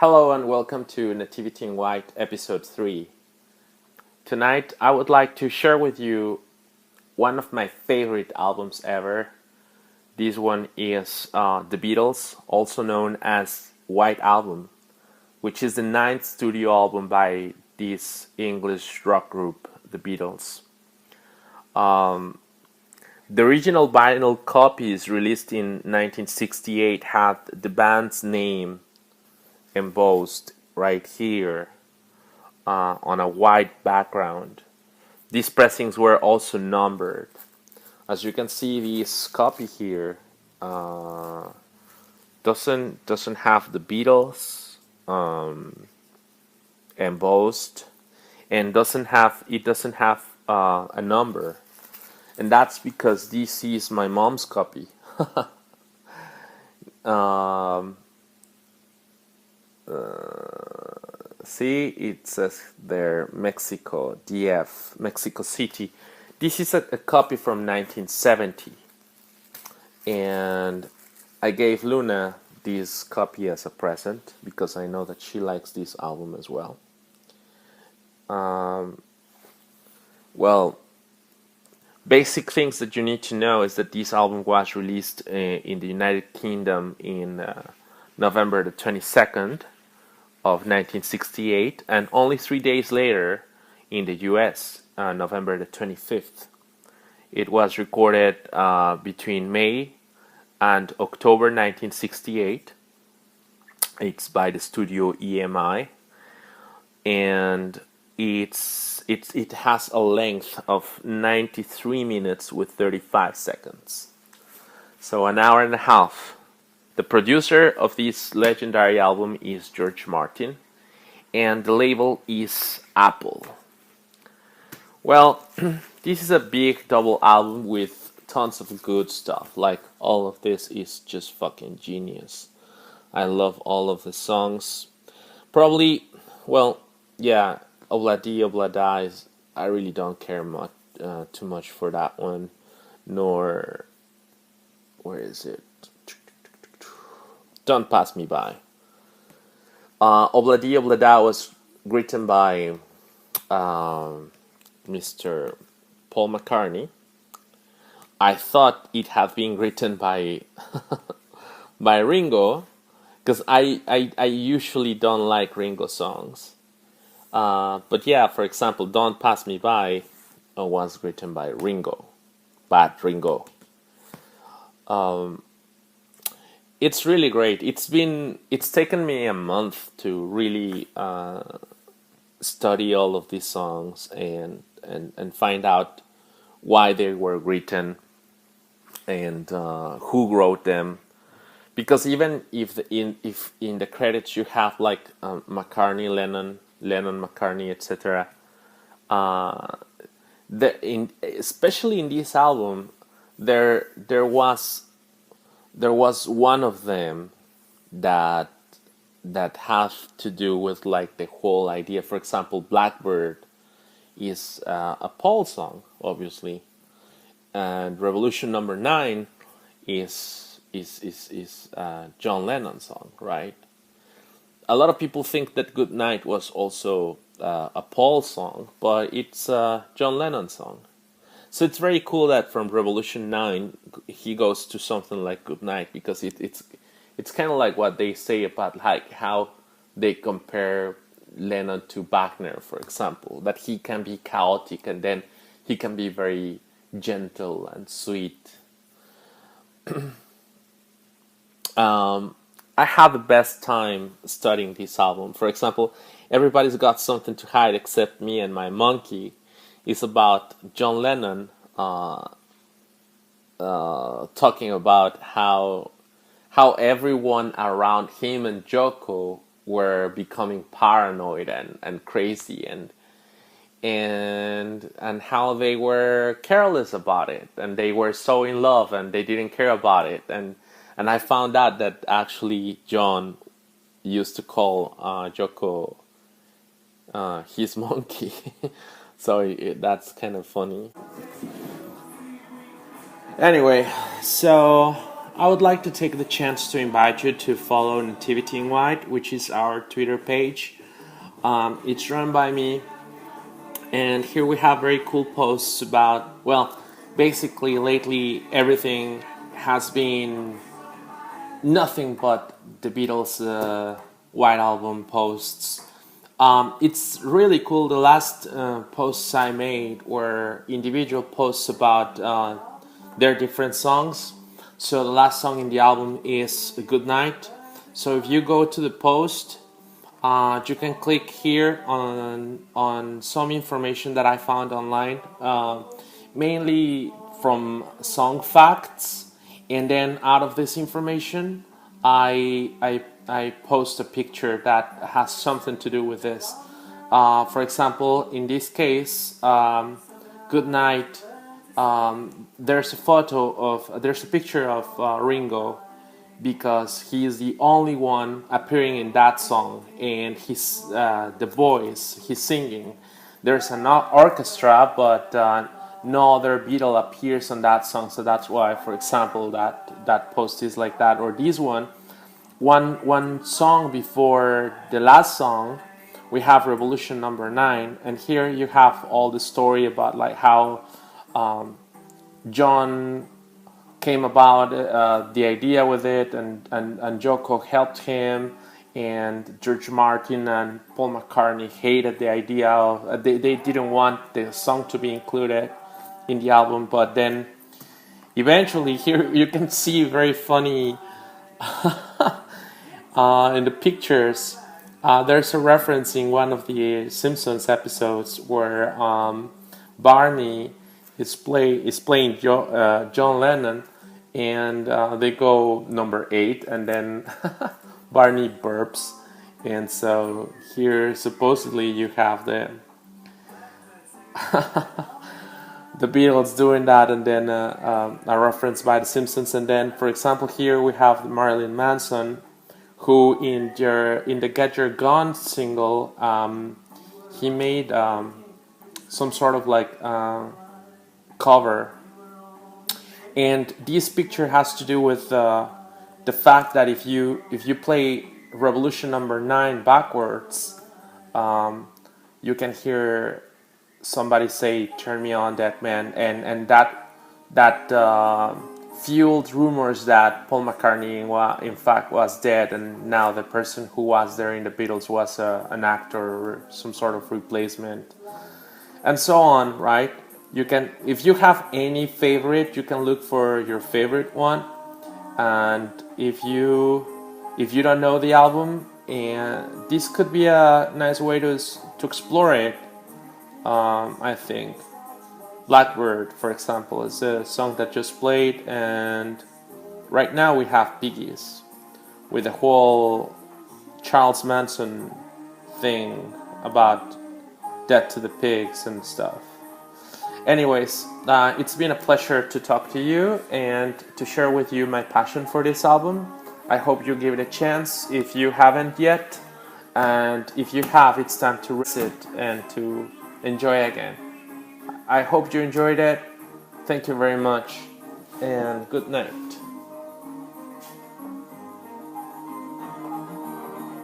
Hello and welcome to Nativity in White, episode 3. Tonight, I would like to share with you one of my favorite albums ever. This one is The Beatles, also known as White Album, which is the ninth studio album by this English rock group, The Beatles. The original vinyl copies released in 1968 had the band's name embossed right here on a white background. These pressings were also numbered. As you can see, this copy here doesn't have the Beatles embossed, and doesn't have a number, and that's because this is my mom's copy. um, See, it says there Mexico, DF, Mexico City. This is a copy from 1970, and I gave Luna this copy as a present because I know that she likes this album as well. Well, basic things that you need to know is that this album was released in the United Kingdom in November the 22nd of 1968, and only 3 days later in the US, November the 25th. It was recorded between May and October 1968. It's by the studio EMI, and it has a length of 93 minutes with 35 seconds. So an hour and a half. The producer of this legendary album is George Martin, and the label is Apple. Well, this is a big double album with tons of good stuff. Like, all of this is just fucking genius. I love all of the songs. Probably, well, yeah, Obladi Oblada is, I really don't care too much for that one. Nor, where is it? Don't Pass Me By. Obladi Oblada was written by Mr. Paul McCartney. I thought it had been written by by Ringo, because I usually don't like Ringo songs. But yeah, for example, Don't Pass Me By was written by Ringo. Bad Ringo. It's really great. It's taken me a month to really study all of these songs and find out why they were written and who wrote them. Because even if in the credits you have like McCartney, Lennon, McCartney, etc. Especially in this album, there was one of them that has to do with like the whole idea. For example, Blackbird is a Paul song, obviously, and Revolution Number 9 is John Lennon song, right? A lot of people think that Good Night was also a Paul song, but it's a John Lennon song. So it's very cool that from Revolution 9 he goes to something like Good Night, because it's kind of like what they say about like how they compare Lennon to Wagner, for example, that he can be chaotic and then he can be very gentle and sweet. I had the best time studying this album. For example, Everybody's Got Something to Hide Except Me and My Monkey is about John Lennon talking about how everyone around him and Yoko were becoming paranoid and crazy and how they were careless about it, and they were so in love and they didn't care about it, and I found out that actually John used to call Yoko his monkey. So that's kind of funny. Anyway, so I would like to take the chance to invite you to follow Nativity in White, which is our Twitter page. It's run by me, and here we have very cool posts about, well, basically lately everything has been nothing but the Beatles White Album posts. It's really cool. The last posts I made were individual posts about their different songs. So the last song in the album is Good Night. So if you go to the post, you can click here on some information that I found online, mainly from song facts, and then out of this information, I post a picture that has something to do with this. For example, in this case, Good Night. There's a picture of Ringo, because he is the only one appearing in that song, and he's the voice he's singing. There's an orchestra, but no other Beatle appears on that song, so that's why, for example, that post is like that. Or this one song before the last song, we have Revolution Number 9, and here you have all the story about like how John came about the idea with it, and Joko helped him, and George Martin and Paul McCartney hated the idea of they didn't want the song to be included in the album, but then eventually here you can see very funny in the pictures. There's a reference in one of the Simpsons episodes where Barney is playing John Lennon, and they go number 8, and then Barney burps, and so here supposedly you have the the Beatles doing that, and then a reference by the Simpsons, and then, for example, here we have Marilyn Manson, who in the Get Your Gun single, he made some sort of like cover, and this picture has to do with the fact that if you play Revolution Number 9 backwards, you can hear somebody say "Turn me on, that man," and that fueled rumors that Paul McCartney in fact was dead, and now the person who was there in the Beatles was an actor or some sort of replacement, and so on, right? You can, if you have any favorite, you can look for your favorite one, and if you don't know the album, and this could be a nice way to explore it. I think Blackbird, for example, is a song that just played, and right now we have Piggies with the whole Charles Manson thing about death to the pigs and stuff. Anyways, it's been a pleasure to talk to you and to share with you my passion for this album. I hope you give it a chance if you haven't yet, and if you have, it's time to visit and to enjoy again. I hope you enjoyed it. Thank you very much, and good night.